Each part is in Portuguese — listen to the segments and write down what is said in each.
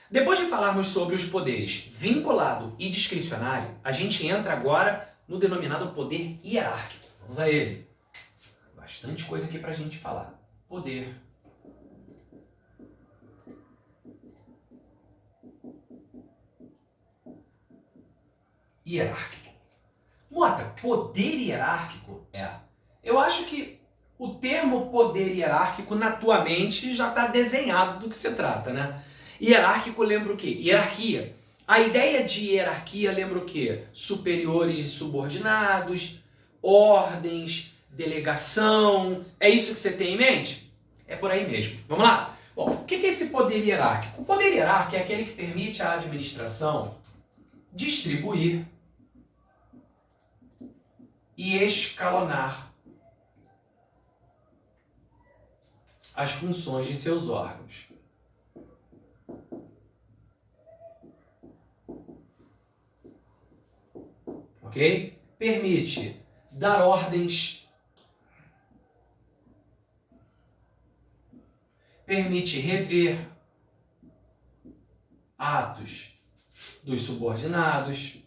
Depois de falarmos sobre os poderes vinculado e discricionário, a gente entra agora no denominado poder hierárquico. Vamos a ele. Bastante coisa aqui para a gente falar. Poder hierárquico. Mota, poder hierárquico Eu acho que o termo poder hierárquico na tua mente já está desenhado do que se trata, né? Hierárquico lembra o quê? Hierarquia. A ideia de hierarquia lembra o quê? Superiores e subordinados, ordens, delegação. É isso que você tem em mente? É por aí mesmo. Vamos lá? Bom, o que é esse poder hierárquico? O poder hierárquico é aquele que permite à administração distribuir e escalonar as funções de seus órgãos. Ok? Permite dar ordens, permite rever atos dos subordinados,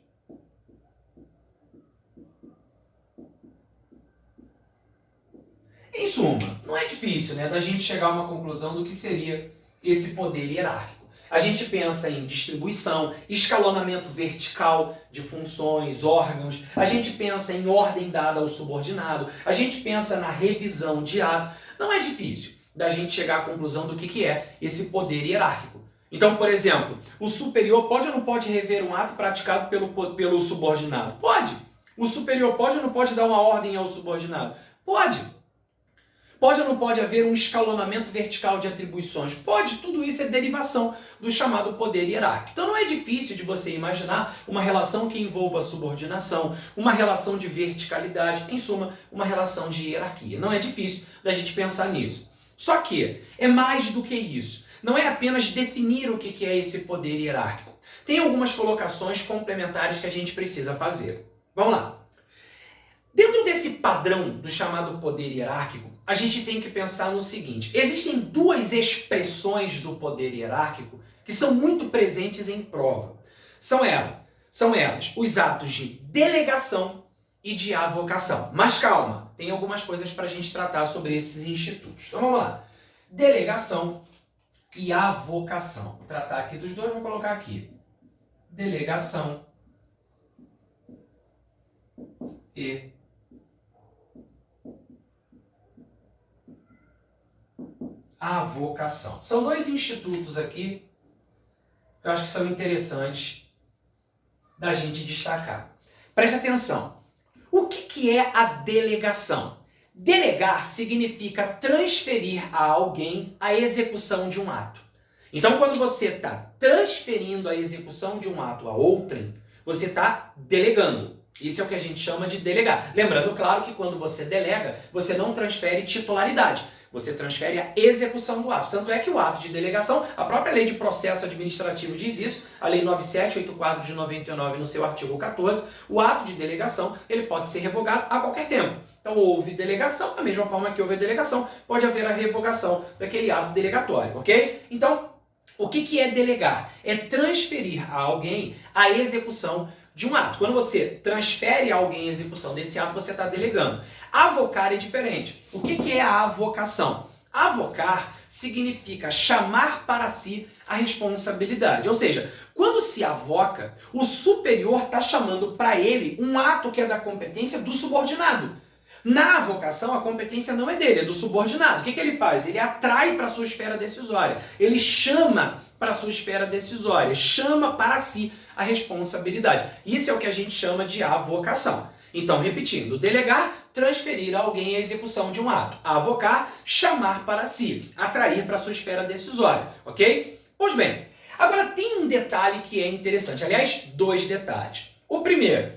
em suma, não é difícil, né, da gente chegar a uma conclusão do que seria esse poder hierárquico. A gente pensa em distribuição, escalonamento vertical de funções, órgãos. A gente pensa em ordem dada ao subordinado. A gente pensa na revisão de ato. Não é difícil da gente chegar à conclusão do que é esse poder hierárquico. Então, por exemplo, o superior pode ou não pode rever um ato praticado pelo subordinado? Pode. O superior pode ou não pode dar uma ordem ao subordinado? Pode. Pode ou não pode haver um escalonamento vertical de atribuições? Pode, tudo isso é derivação do chamado poder hierárquico. Então não é difícil de você imaginar uma relação que envolva subordinação, uma relação de verticalidade, em suma, uma relação de hierarquia. Não é difícil da gente pensar nisso. Só que é mais do que isso. Não é apenas definir o que é esse poder hierárquico. Tem algumas colocações complementares que a gente precisa fazer. Vamos lá. Dentro desse padrão do chamado poder hierárquico, a gente tem que pensar no seguinte: existem duas expressões do poder hierárquico que são muito presentes em prova. São elas os atos de delegação e de avocação. Mas calma, tem algumas coisas para a gente tratar sobre esses institutos. Então vamos lá. Delegação e avocação. Vou tratar aqui dos dois, vou colocar aqui. Delegação e avocação. São dois institutos aqui que eu acho que são interessantes da gente destacar. Preste atenção. O que é a delegação? Delegar significa transferir a alguém a execução de um ato. Então, quando você está transferindo a execução de um ato a outrem, você está delegando. Isso é o que a gente chama de delegar. Lembrando, claro, que quando você delega, você não transfere titularidade. Você transfere a execução do ato. Tanto é que o ato de delegação, a própria lei de processo administrativo diz isso, a lei 9784 de 99 no seu artigo 14, o ato de delegação ele pode ser revogado a qualquer tempo. Então houve delegação, da mesma forma que houve a delegação, pode haver a revogação daquele ato delegatório, ok? Então, o que é delegar? É transferir a alguém a execução de um ato. Quando você transfere a alguém a execução desse ato, você está delegando. Avocar é diferente. O que é a avocação? Avocar significa chamar para si a responsabilidade. Ou seja, quando se avoca, o superior está chamando para ele um ato que é da competência do subordinado. Na avocação, a competência não é dele, é do subordinado. O que ele faz? Ele atrai para a sua esfera decisória. Ele chama para a sua esfera decisória, chama para si a responsabilidade. Isso é o que a gente chama de avocação. Então, repetindo, delegar, transferir a alguém a execução de um ato. Avocar, chamar para si, atrair para a sua esfera decisória, ok? Pois bem, agora tem um detalhe que é interessante. Aliás, dois detalhes. O primeiro,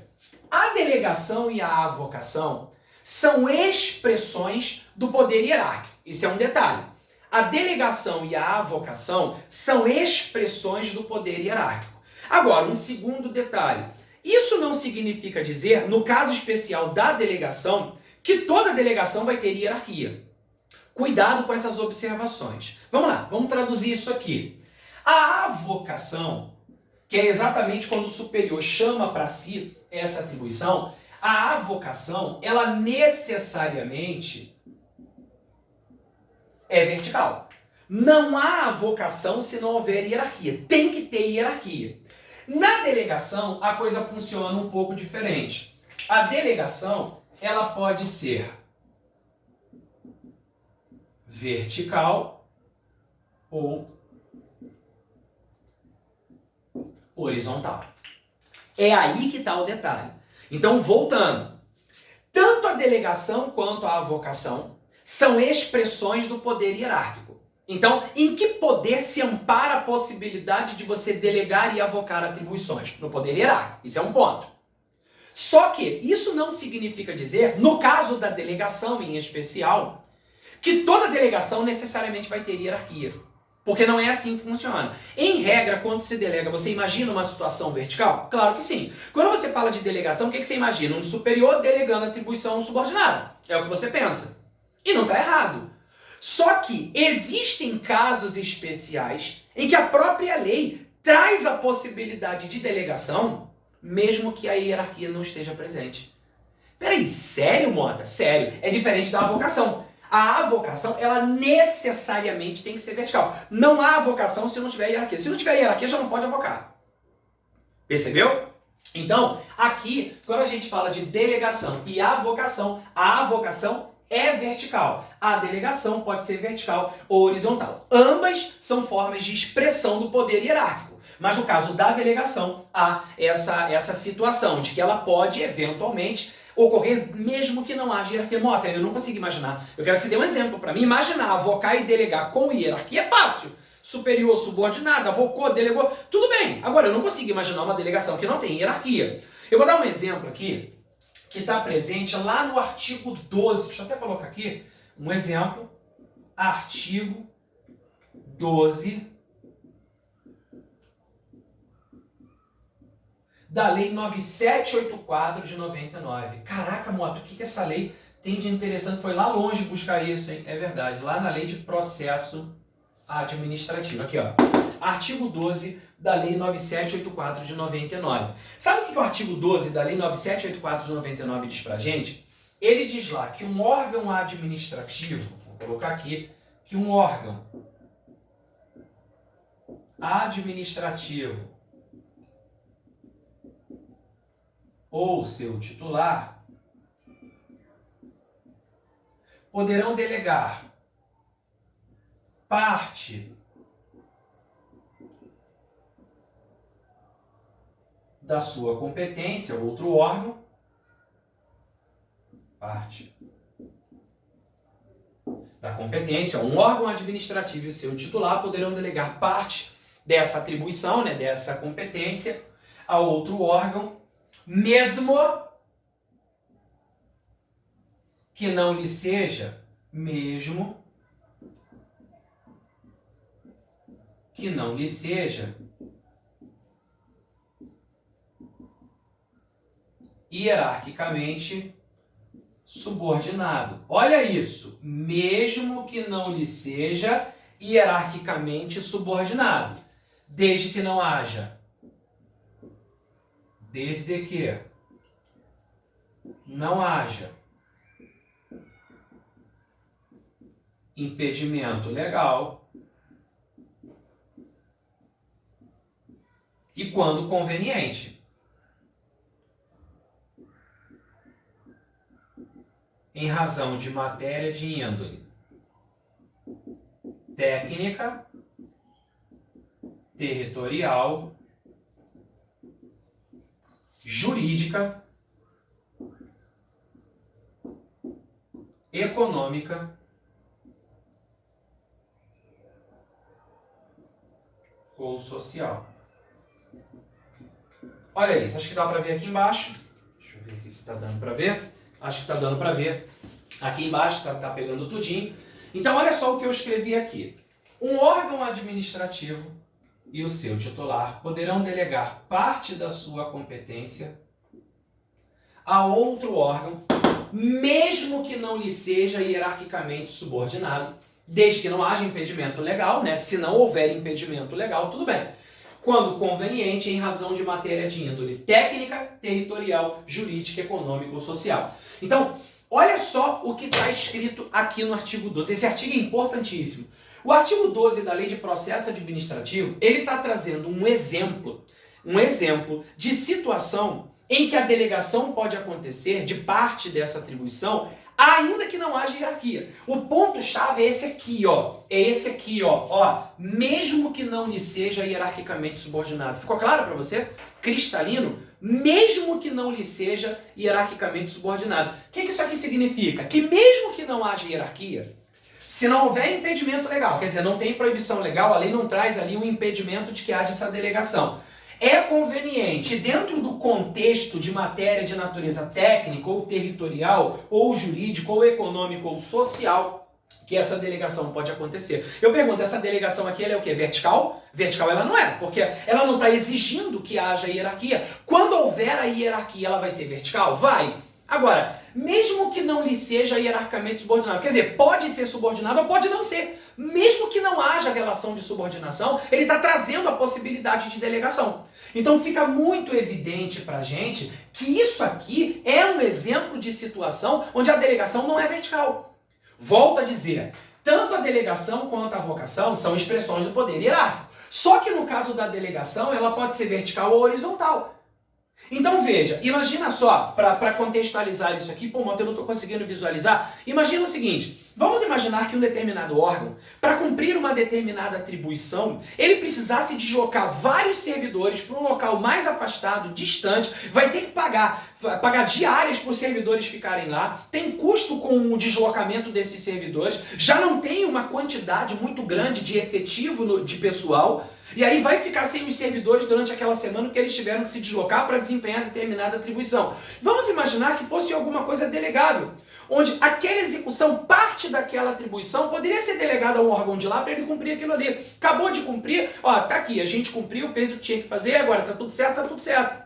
a delegação e a avocação são expressões do poder hierárquico. Isso é um detalhe. A delegação e a avocação são expressões do poder hierárquico. Agora, um segundo detalhe. Isso não significa dizer, no caso especial da delegação, que toda delegação vai ter hierarquia. Cuidado com essas observações. Vamos lá, vamos traduzir isso aqui. A avocação, que é exatamente quando o superior chama para si essa atribuição, a avocação, ela necessariamente é vertical. Não há avocação se não houver hierarquia. Tem que ter hierarquia. Na delegação, a coisa funciona um pouco diferente. A delegação, ela pode ser vertical ou horizontal. É aí que está o detalhe. Então, voltando. Tanto a delegação quanto a avocação são expressões do poder hierárquico. Então, em que poder se ampara a possibilidade de você delegar e avocar atribuições? No poder hierárquico. Isso é um ponto. Só que isso não significa dizer, no caso da delegação em especial, que toda delegação necessariamente vai ter hierarquia. Porque não é assim que funciona. Em regra, quando se delega, você imagina uma situação vertical? Claro que sim. Quando você fala de delegação, o que você imagina? Um superior delegando atribuição a um subordinado. É o que você pensa. E não está errado. Só que existem casos especiais em que a própria lei traz a possibilidade de delegação, mesmo que a hierarquia não esteja presente. Peraí, sério, Mota? Sério. É diferente da avocação. A avocação, ela necessariamente tem que ser vertical. Não há avocação se não tiver hierarquia. Se não tiver hierarquia, já não pode avocar. Percebeu? Então, aqui, quando a gente fala de delegação e avocação, a avocação é vertical. A delegação pode ser vertical ou horizontal. Ambas são formas de expressão do poder hierárquico. Mas no caso da delegação, há essa situação de que ela pode, eventualmente, ocorrer mesmo que não haja hierarquia. Mota, eu não consigo imaginar. Eu quero que você dê um exemplo para mim. Imaginar, avocar e delegar com hierarquia é fácil. Superior, subordinado, avocou, delegou, tudo bem. Agora, eu não consigo imaginar uma delegação que não tem hierarquia. Eu vou dar um exemplo aqui, que está presente lá no artigo 12. Deixa eu até colocar aqui um exemplo. Artigo 12 da Lei 9784 de 99. Caraca, Mota, o que essa lei tem de interessante? Foi lá longe buscar isso, hein? É verdade, lá na Lei de Processo Administrativo. Aqui, ó. Artigo 12 da Lei 9784 de 99. Sabe o que o artigo 12 da Lei 9784 de 99 diz pra gente? Ele diz lá que um órgão administrativo, vou colocar aqui, que um órgão administrativo ou seu titular poderão delegar parte da sua competência a outro órgão, parte da competência, um órgão administrativo e o seu titular poderão delegar parte dessa atribuição, né, dessa competência a outro órgão, mesmo que não lhe seja, hierarquicamente subordinado. Olha isso, mesmo que não lhe seja hierarquicamente subordinado, desde que não haja impedimento legal e quando conveniente. Em razão de matéria de índole técnica, territorial, jurídica, econômica ou social. Olha isso, acho que dá para ver aqui embaixo. Deixa eu ver aqui se está dando para ver. Acho que está dando para ver. Aqui embaixo está pegando tudinho. Então, olha só o que eu escrevi aqui. Um órgão administrativo e o seu titular poderão delegar parte da sua competência a outro órgão, mesmo que não lhe seja hierarquicamente subordinado, desde que não haja impedimento legal, né? Se não houver impedimento legal, tudo bem. Quando conveniente, em razão de matéria de índole técnica, territorial, jurídica, econômica ou social. Então, olha só o que está escrito aqui no artigo 12. Esse artigo é importantíssimo. O artigo 12 da Lei de Processo Administrativo, ele está trazendo um exemplo de situação em que a delegação pode acontecer de parte dessa atribuição, ainda que não haja hierarquia. O ponto-chave é esse aqui, ó. É esse aqui, ó. Mesmo que não lhe seja hierarquicamente subordinado. Ficou claro para você? Cristalino? Mesmo que não lhe seja hierarquicamente subordinado. O que isso aqui significa? Que mesmo que não haja hierarquia, se não houver impedimento legal, quer dizer, não tem proibição legal, a lei não traz ali um impedimento de que haja essa delegação. É conveniente, dentro do contexto de matéria de natureza técnica, ou territorial, ou jurídico, ou econômico, ou social, que essa delegação pode acontecer. Eu pergunto, essa delegação aqui ela é o quê? Vertical? Vertical ela não é, porque ela não está exigindo que haja hierarquia. Quando houver a hierarquia, ela vai ser vertical? Vai. Agora, mesmo que não lhe seja hierarquicamente subordinado, quer dizer, pode ser subordinado ou pode não ser. Mesmo que não haja relação de subordinação, ele está trazendo a possibilidade de delegação. Então fica muito evidente para a gente que isso aqui é um exemplo de situação onde a delegação não é vertical. Volto a dizer, tanto a delegação quanto a avocação são expressões do poder hierárquico. Só que no caso da delegação, ela pode ser vertical ou horizontal. Então veja, imagina só, para contextualizar isso aqui, pô, eu não estou conseguindo visualizar. Imagina o seguinte, vamos imaginar que um determinado órgão, para cumprir uma determinada atribuição, ele precisasse deslocar vários servidores para um local mais afastado, distante, vai ter que pagar diárias para os servidores ficarem lá, tem custo com o deslocamento desses servidores, já não tem uma quantidade muito grande de efetivo de pessoal, e aí vai ficar sem os servidores durante aquela semana que eles tiveram que se deslocar para desempenhar determinada atribuição. Vamos imaginar que fosse alguma coisa delegável, onde aquela execução, parte daquela atribuição, poderia ser delegada a um órgão de lá para ele cumprir aquilo ali. Acabou de cumprir, ó, tá aqui, a gente cumpriu, fez o que tinha que fazer, agora tá tudo certo, tá tudo certo.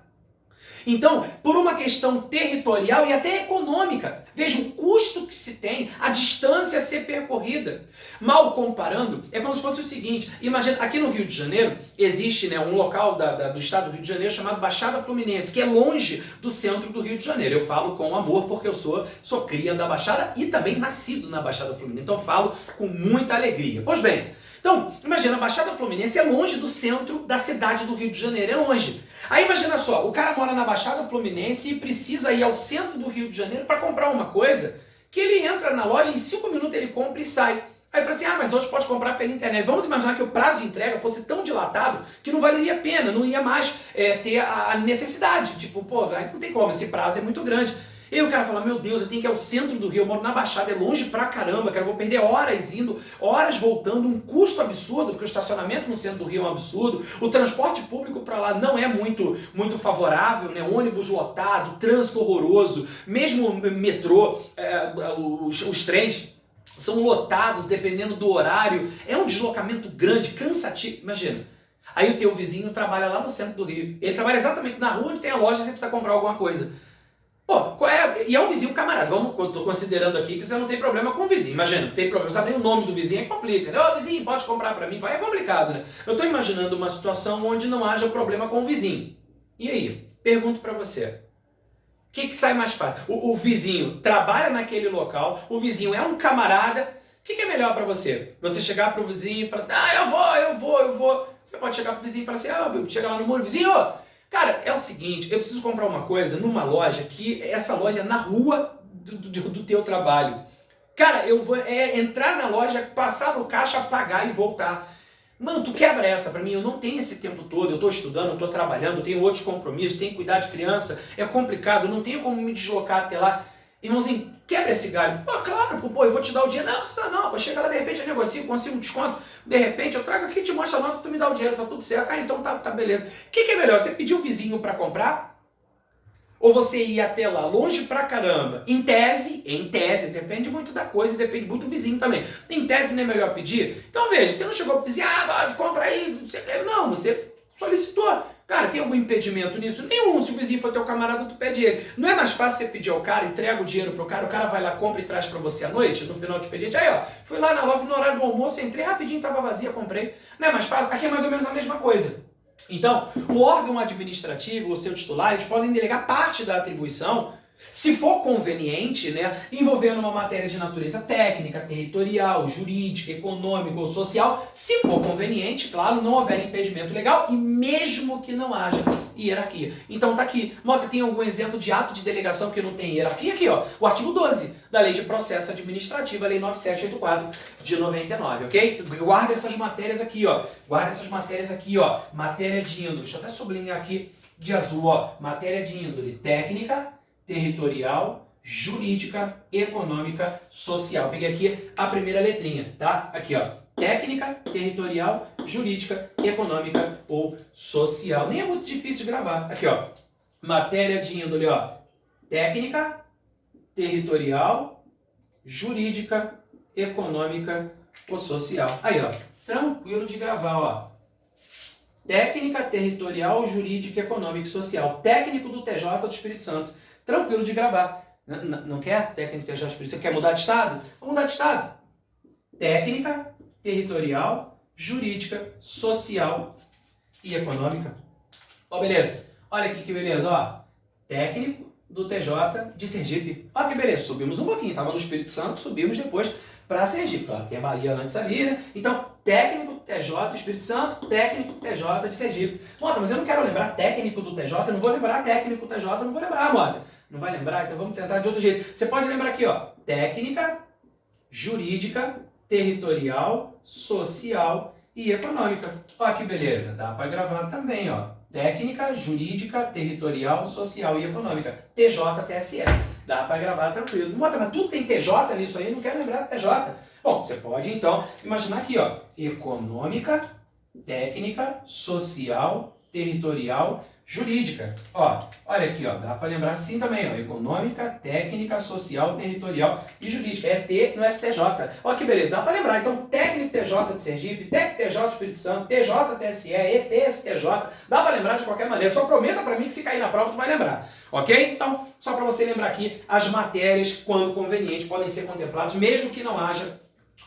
Então, por uma questão territorial e até econômica, veja o custo que se tem, a distância a ser percorrida. Mal comparando, é como se fosse o seguinte, imagina, aqui no Rio de Janeiro, existe, né, um local do estado do Rio de Janeiro chamado Baixada Fluminense, que é longe do centro do Rio de Janeiro. Eu falo com amor porque eu sou cria da Baixada e também nascido na Baixada Fluminense, então eu falo com muita alegria. Pois bem, então, imagina, a Baixada Fluminense é longe do centro da cidade do Rio de Janeiro, é longe. Aí imagina só, o cara mora na Baixada Fluminense e precisa ir ao centro do Rio de Janeiro para comprar uma coisa, que ele entra na loja, em 5 minutos ele compra e sai. Aí ele fala assim, mas hoje pode comprar pela internet. Vamos imaginar que o prazo de entrega fosse tão dilatado que não valeria a pena, não ia mais ter a necessidade. Tipo, pô, aí não tem como, esse prazo é muito grande. E aí o cara fala, meu Deus, eu tenho que ir ao centro do Rio, eu moro na Baixada, é longe pra caramba, cara, eu vou perder horas indo, horas voltando, um custo absurdo, porque o estacionamento no centro do Rio é um absurdo, o transporte público para lá não é muito favorável, né? Ônibus lotado, trânsito horroroso, mesmo metrô, os trens são lotados dependendo do horário, é um deslocamento grande, cansativo, imagina. Aí o teu vizinho trabalha lá no centro do Rio, ele trabalha exatamente na rua onde tem a loja, você precisa comprar alguma coisa. Pô, e é um vizinho camarada, eu estou considerando aqui que você não tem problema com o vizinho, imagina, não tem problema, sabe nem o nome do vizinho, é complica, né? Ô vizinho, pode comprar para mim, é complicado, né? Eu estou imaginando uma situação onde não haja problema com o vizinho. E aí, pergunto para você, o que sai mais fácil? O vizinho trabalha naquele local, o vizinho é um camarada, o que é melhor para você? Você chegar para o vizinho e falar assim, eu vou. Você pode chegar para o vizinho e falar assim, chega lá no muro, vizinho, cara, é o seguinte, eu preciso comprar uma coisa numa loja que essa loja é na rua do teu trabalho. Cara, eu vou entrar na loja, passar no caixa, pagar e voltar. Mano, tu quebra essa pra mim, eu não tenho esse tempo todo, eu tô estudando, eu tô trabalhando, eu tenho outros compromissos, tenho que cuidar de criança, é complicado, não tenho como me deslocar até lá. Irmãozinho, quebra esse galho. Pô, claro, pô, eu vou te dar o dinheiro. Não, precisa não, pô, chega lá, de repente eu negocio, consigo um desconto, de repente eu trago aqui, te mostro a nota, tu me dá o dinheiro, tá tudo certo. Então tá beleza. O que é melhor, você pedir o vizinho pra comprar? Ou você ir até lá, longe pra caramba? Em tese, depende muito da coisa e depende muito do vizinho também. Em tese não é melhor pedir? Então veja, você não chegou pro vizinho, compra aí, não, você solicitou. Cara, tem algum impedimento nisso? Nenhum. Se o vizinho for teu camarada, tu pede ele. Não é mais fácil você pedir ao cara, entrega o dinheiro pro cara, o cara vai lá, compra e traz pra você à noite, no final do expediente. Aí, ó, fui lá na loja no horário do almoço, entrei rapidinho, tava vazia, comprei. Não é mais fácil? Aqui é mais ou menos a mesma coisa. Então, o órgão administrativo, o seu titular, eles podem delegar parte da atribuição, se for conveniente, né, envolvendo uma matéria de natureza técnica, territorial, jurídica, econômica ou social, se for conveniente, claro, não houver impedimento legal e mesmo que não haja hierarquia. Então tá aqui. Mota, tem algum exemplo de ato de delegação que não tem hierarquia? Aqui, ó, o artigo 12 da Lei de Processo Administrativo, a Lei 9784 de 99, ok? Guarda essas matérias aqui, ó. Guarda essas matérias aqui, ó. Matéria de índole. Deixa eu até sublinhar aqui de azul, ó. Matéria de índole técnica, territorial, jurídica, econômica, social. Peguei aqui a primeira letrinha, tá? Aqui, ó. Técnica, territorial, jurídica, econômica ou social. Nem é muito difícil de gravar. Aqui, ó. Matéria de índole, ó. Técnica, territorial, jurídica, econômica ou social. Aí, ó. Tranquilo de gravar, ó. Técnica, territorial, jurídica, econômica e social. Técnico do TJ do Espírito Santo. Tranquilo de gravar. Não quer técnico do TJ do Espírito Santo? Quer mudar de estado? Vamos mudar de estado. Técnica, territorial, jurídica, social e econômica. Ó, beleza. Olha aqui que beleza, ó. Técnico do TJ de Sergipe. Ó que beleza. Subimos um pouquinho. Estava no Espírito Santo, subimos depois para Sergipe. Claro, tem a Bahia antes ali, né? Então, técnico TJ do Espírito Santo, técnico TJ de Sergipe. Mota, mas eu não quero lembrar técnico do TJ, eu não vou lembrar técnico TJ, eu não vou lembrar, Mota. Não vai lembrar? Então vamos tentar de outro jeito. Você pode lembrar aqui, ó. Técnica, jurídica, territorial, social e econômica. Ó que beleza. Dá para gravar também, ó. Técnica, jurídica, territorial, social e econômica. TJ, TSE. Dá para gravar tranquilo. Mota, mas tudo tem TJ nisso aí? Não quero lembrar TJ. Bom, você pode então imaginar aqui, ó. Econômica, técnica, social, territorial, jurídica. Ó, olha aqui, ó, dá para lembrar assim também, ó, econômica, técnica, social, territorial e jurídica. É T no STJ. Ó que beleza, dá para lembrar. Então, técnico TJ de Sergipe, técnico TJ de Espírito Santo, TJ TSE, ET STJ, dá para lembrar de qualquer maneira. Só prometa para mim que se cair na prova tu vai lembrar. Ok? Então, só para você lembrar aqui, as matérias, quando conveniente, podem ser contempladas, mesmo que não haja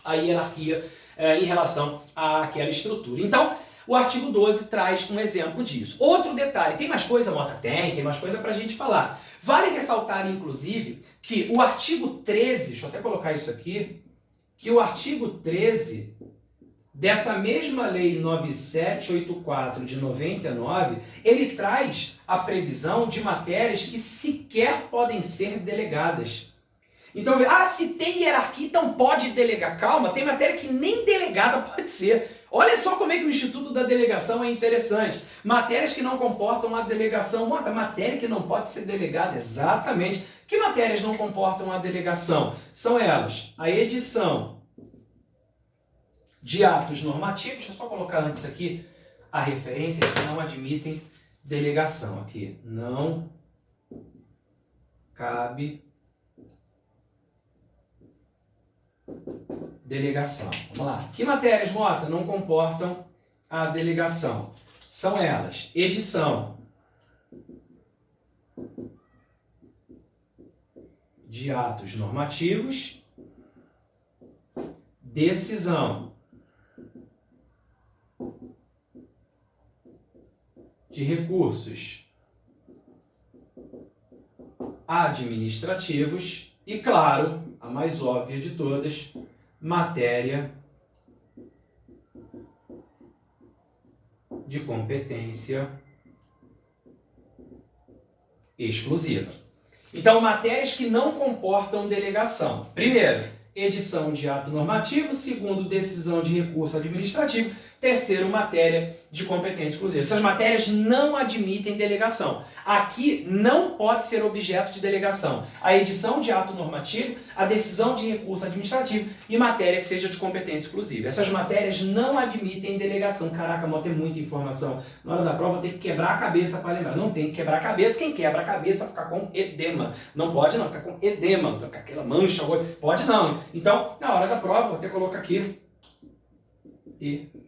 a hierarquia em relação àquela estrutura. Então, o artigo 12 traz um exemplo disso. Outro detalhe, tem mais coisa, Mota? Tem mais coisa para a gente falar. Vale ressaltar, inclusive, que o artigo 13, deixa eu até colocar isso aqui, que o artigo 13 dessa mesma lei 9784 de 99, ele traz a previsão de matérias que sequer podem ser delegadas. Então, se tem hierarquia, então pode delegar. Calma, tem matéria que nem delegada pode ser. Olha só como é que o Instituto da Delegação é interessante. Matérias que não comportam a delegação. Matéria que não pode ser delegada, exatamente. Que matérias não comportam a delegação? São elas a edição de atos normativos. Deixa eu só colocar antes aqui a referência que não admitem delegação. Aqui, não cabe delegação. Vamos lá. Que matérias, Mota, não comportam a delegação? São elas: edição de atos normativos, decisão de recursos administrativos e, claro, a mais óbvia de todas, matéria de competência exclusiva. Então, matérias que não comportam delegação. Primeiro, edição de ato normativo. Segundo, decisão de recurso administrativo. Terceiro, matéria de competência exclusiva. Essas matérias não admitem delegação. Aqui não pode ser objeto de delegação a edição de ato normativo, a decisão de recurso administrativo e matéria que seja de competência exclusiva. Essas matérias não admitem delegação. Caraca, Mota, tem muita informação. Na hora da prova tem que quebrar a cabeça para lembrar. Não tem que quebrar a cabeça. Quem quebra a cabeça fica com edema. Não pode não, ficar com edema, fica aquela mancha. Pode não. Então, na hora da prova, vou até colocar aqui edema.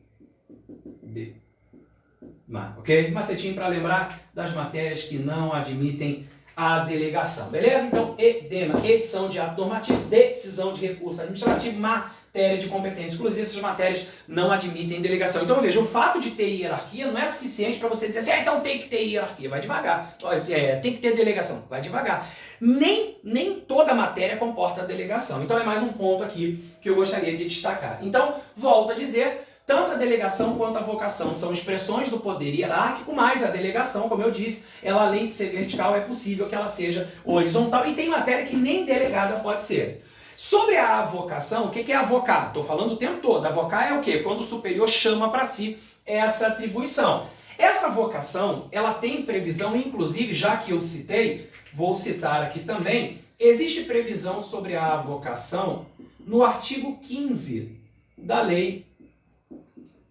ok? Macetinho para lembrar das matérias que não admitem a delegação, beleza? Então, EDEMA, edição de ato normativo, decisão de recurso administrativo, matéria de competência exclusiva, essas matérias não admitem delegação. Então, veja, o fato de ter hierarquia não é suficiente para você dizer assim, então tem que ter hierarquia, vai devagar. Tem que ter delegação, vai devagar. Nem toda matéria comporta delegação. Então, é mais um ponto aqui que eu gostaria de destacar. Então, volto a dizer, tanto a delegação quanto a vocação são expressões do poder hierárquico, mas a delegação, como eu disse, ela além de ser vertical, é possível que ela seja horizontal, e tem matéria que nem delegada pode ser. Sobre a avocação, o que é avocar? Estou falando o tempo todo. Avocar é o quê? Quando o superior chama para si essa atribuição. Essa vocação, ela tem previsão, inclusive, já que eu citei, vou citar aqui também, existe previsão sobre a avocação no artigo 15 da Lei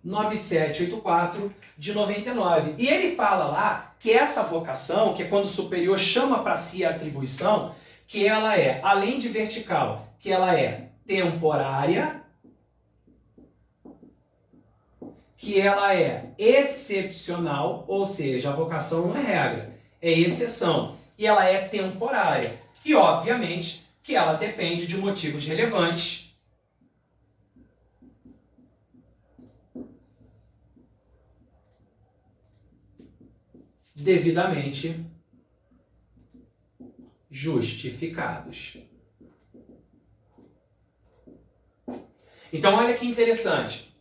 9784 de 99. E ele fala lá que essa vocação, que é quando o superior chama para si a atribuição, que ela é, além de vertical, que ela é temporária, que ela é excepcional, ou seja, a vocação não é regra, é exceção, e ela é temporária. E, obviamente, que ela depende de motivos relevantes devidamente justificados. Então, olha que interessante.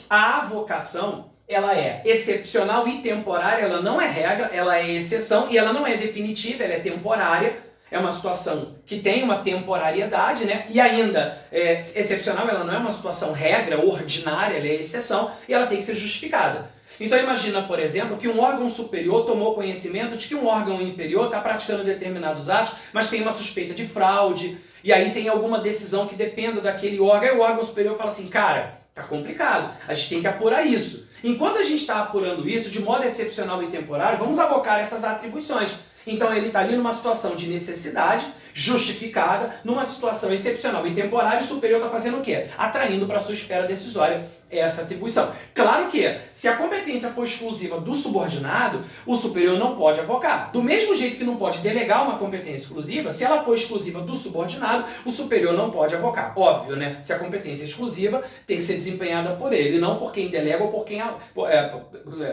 A avocação, ela é excepcional e temporária, ela não é regra, ela é exceção e ela não é definitiva, ela é temporária. É uma situação que tem uma temporariedade, né? E ainda, excepcional, ela não é uma situação regra, ordinária, ela é exceção e ela tem que ser justificada. Então imagina, por exemplo, que um órgão superior tomou conhecimento de que um órgão inferior está praticando determinados atos, mas tem uma suspeita de fraude, e aí tem alguma decisão que dependa daquele órgão, e o órgão superior fala assim, cara, tá complicado, a gente tem que apurar isso. Enquanto a gente está apurando isso, de modo excepcional e temporário, vamos avocar essas atribuições. Então ele está ali numa situação de necessidade, justificada, numa situação excepcional e temporária, o superior está fazendo o quê? Atraindo para a sua esfera decisória essa atribuição. Claro que, se a competência for exclusiva do subordinado, o superior não pode avocar. Do mesmo jeito que não pode delegar uma competência exclusiva, se ela for exclusiva do subordinado, o superior não pode avocar. Óbvio, né? Se a competência é exclusiva, tem que ser desempenhada por ele, não por quem delega ou por quem...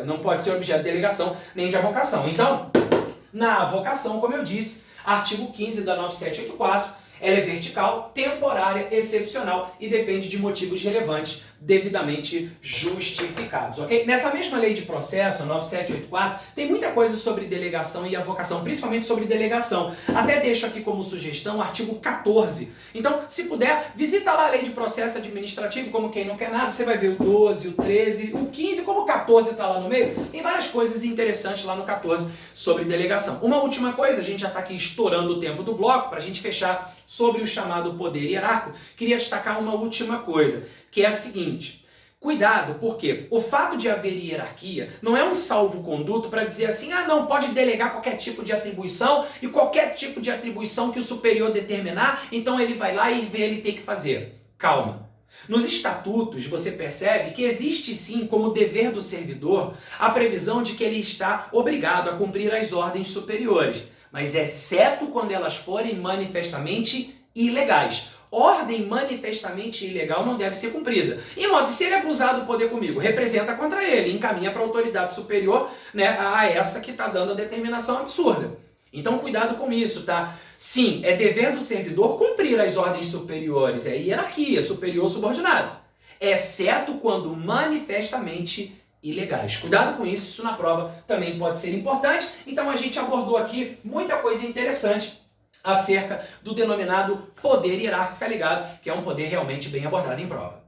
não pode ser objeto de delegação nem de avocação. Então, na avocação, como eu disse, artigo 15 da 9784, ela é vertical, temporária, excepcional e depende de motivos relevantes devidamente justificados, ok? Nessa mesma lei de processo, 9784, tem muita coisa sobre delegação e avocação, principalmente sobre delegação. Até deixo aqui como sugestão o artigo 14. Então, se puder, visita lá a lei de processo administrativo, como quem não quer nada, você vai ver o 12, o 13, o 15, como o 14 está lá no meio, tem várias coisas interessantes lá no 14 sobre delegação. Uma última coisa, a gente já está aqui estourando o tempo do bloco, para a gente fechar sobre o chamado poder hierárquico, queria destacar uma última coisa, que é a seguinte: cuidado, porque o fato de haver hierarquia não é um salvo-conduto para dizer assim, ah não, pode delegar qualquer tipo de atribuição e qualquer tipo de atribuição que o superior determinar, então ele vai lá e vê ele tem que fazer. Calma. Nos estatutos você percebe que existe sim como dever do servidor a previsão de que ele está obrigado a cumprir as ordens superiores, mas exceto quando elas forem manifestamente ilegais. Ordem manifestamente ilegal não deve ser cumprida. E modo, se ele abusar do poder comigo, representa contra ele, encaminha para a autoridade superior, né, a essa que está dando a determinação absurda. Então cuidado com isso, tá? Sim, é dever do servidor cumprir as ordens superiores, é hierarquia, superior subordinado, exceto quando manifestamente ilegais. Cuidado com isso, isso na prova também pode ser importante. Então a gente abordou aqui muita coisa interessante acerca do denominado poder hierárquico, fica ligado, que é um poder realmente bem abordado em prova.